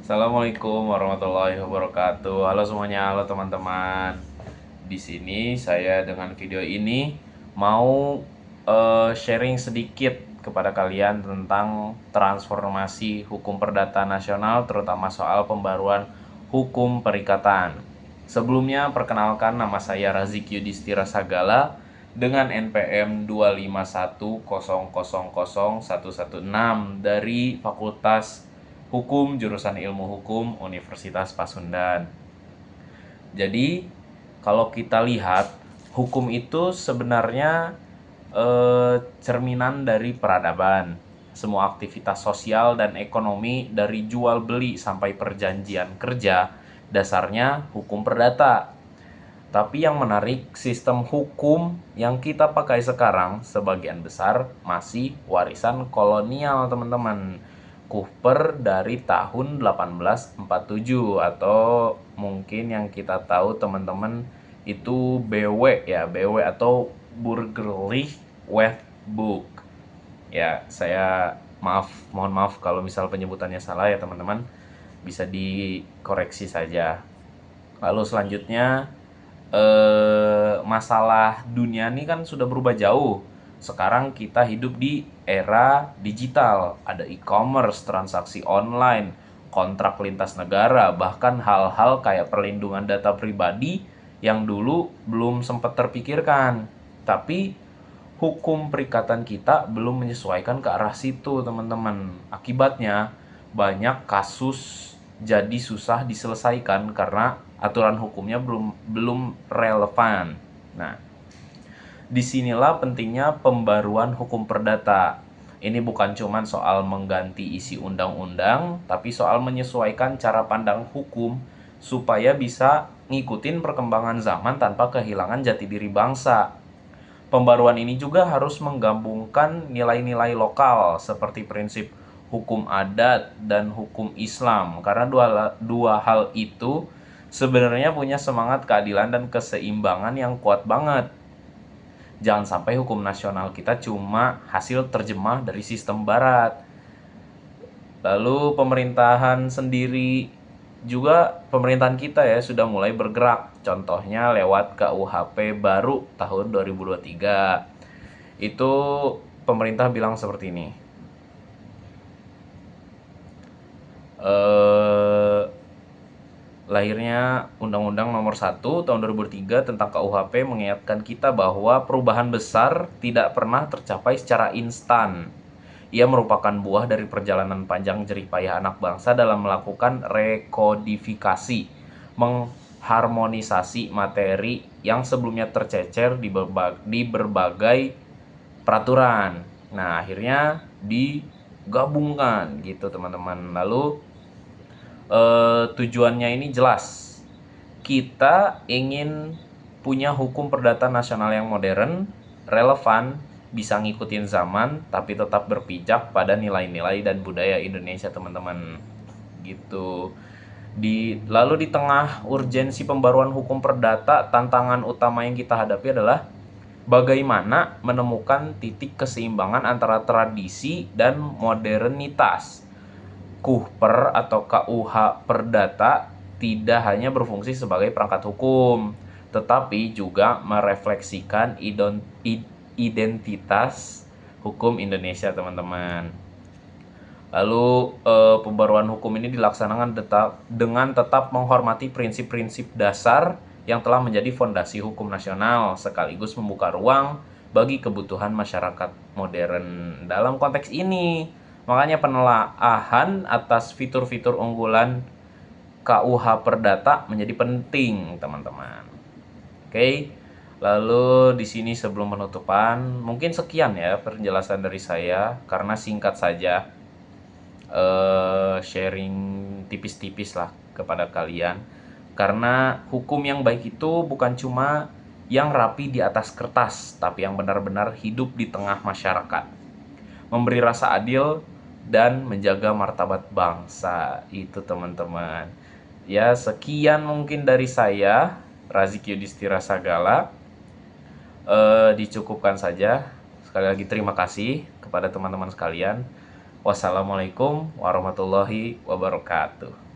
Assalamualaikum warahmatullahi wabarakatuh. Halo semuanya, halo teman-teman. Di sini saya dengan video ini mau sharing sedikit kepada kalian tentang transformasi hukum perdata nasional, terutama soal pembaruan hukum perikatan. Sebelumnya perkenalkan, nama saya Razik Yudhistira Sagala dengan NPM 251000116 dari Fakultas Hukum jurusan Ilmu Hukum Universitas Pasundan. Jadi kalau kita lihat, hukum itu sebenarnya cerminan dari peradaban. Semua aktivitas sosial dan ekonomi, dari jual beli sampai perjanjian kerja, dasarnya hukum perdata. Tapi yang menarik, sistem hukum yang kita pakai sekarang sebagian besar masih warisan kolonial, teman-teman. Cooper dari tahun 1847, atau mungkin yang kita tahu teman-teman itu BW ya, BW atau Burgerlich Wetboek. Ya, saya mohon maaf kalau misal penyebutannya salah ya teman-teman, bisa dikoreksi saja. Lalu selanjutnya, masalah dunia ini kan sudah berubah jauh. Sekarang kita hidup di era digital, ada e-commerce, transaksi online, kontrak lintas negara, bahkan hal-hal kayak perlindungan data pribadi yang dulu belum sempat terpikirkan. Tapi hukum perikatan kita belum menyesuaikan ke arah situ, teman-teman. Akibatnya banyak kasus jadi susah diselesaikan karena aturan hukumnya belum relevan. Nah, disinilah pentingnya pembaruan hukum perdata. Ini bukan cuma soal mengganti isi undang-undang, tapi soal menyesuaikan cara pandang hukum supaya bisa ngikutin perkembangan zaman tanpa kehilangan jati diri bangsa. Pembaruan ini juga harus menggabungkan nilai-nilai lokal seperti prinsip hukum adat dan hukum Islam, karena dua hal itu sebenarnya punya semangat keadilan dan keseimbangan yang kuat banget. Jangan sampai hukum nasional kita cuma hasil terjemah dari sistem barat. Lalu pemerintahan sendiri juga, pemerintahan kita ya sudah mulai bergerak. Contohnya lewat KUHP baru tahun 2023. Itu pemerintah bilang seperti ini. Lahirnya Undang-Undang Nomor 1 Tahun 2003 tentang KUHP mengingatkan kita bahwa perubahan besar tidak pernah tercapai secara instan. Ia merupakan buah dari perjalanan panjang jerih payah anak bangsa dalam melakukan rekodifikasi, mengharmonisasi materi yang sebelumnya tercecer di berbagai peraturan. Nah, akhirnya digabungkan gitu, teman-teman. Lalu tujuannya ini jelas. Kita ingin punya hukum perdata nasional yang modern, relevan, bisa ngikutin zaman, tapi tetap berpijak pada nilai-nilai dan budaya Indonesia, teman-teman. Gitu. Lalu di tengah urgensi pembaruan hukum perdata, tantangan utama yang kita hadapi adalah bagaimana menemukan titik keseimbangan antara tradisi dan modernitas. Cooper atau KUH Perdata tidak hanya berfungsi sebagai perangkat hukum, tetapi juga merefleksikan identitas hukum Indonesia, teman-teman. Lalu pembaruan hukum ini dilaksanakan dengan tetap menghormati prinsip-prinsip dasar yang telah menjadi fondasi hukum nasional, sekaligus membuka ruang bagi kebutuhan masyarakat modern. Dalam konteks ini, makanya penelaahan atas fitur-fitur unggulan KUH Perdata menjadi penting, teman-teman. Oke. Lalu di sini sebelum penutupan, mungkin sekian ya penjelasan dari saya, karena singkat saja, sharing tipis-tipis lah kepada kalian. Karena hukum yang baik itu bukan cuma yang rapi di atas kertas, tapi yang benar-benar hidup di tengah masyarakat, memberi rasa adil dan menjaga martabat bangsa. Itu, teman-teman. Ya, sekian mungkin dari saya, Razik Yudhistira Sagala. Dicukupkan saja. Sekali lagi terima kasih kepada teman-teman sekalian. Wassalamualaikum warahmatullahi wabarakatuh.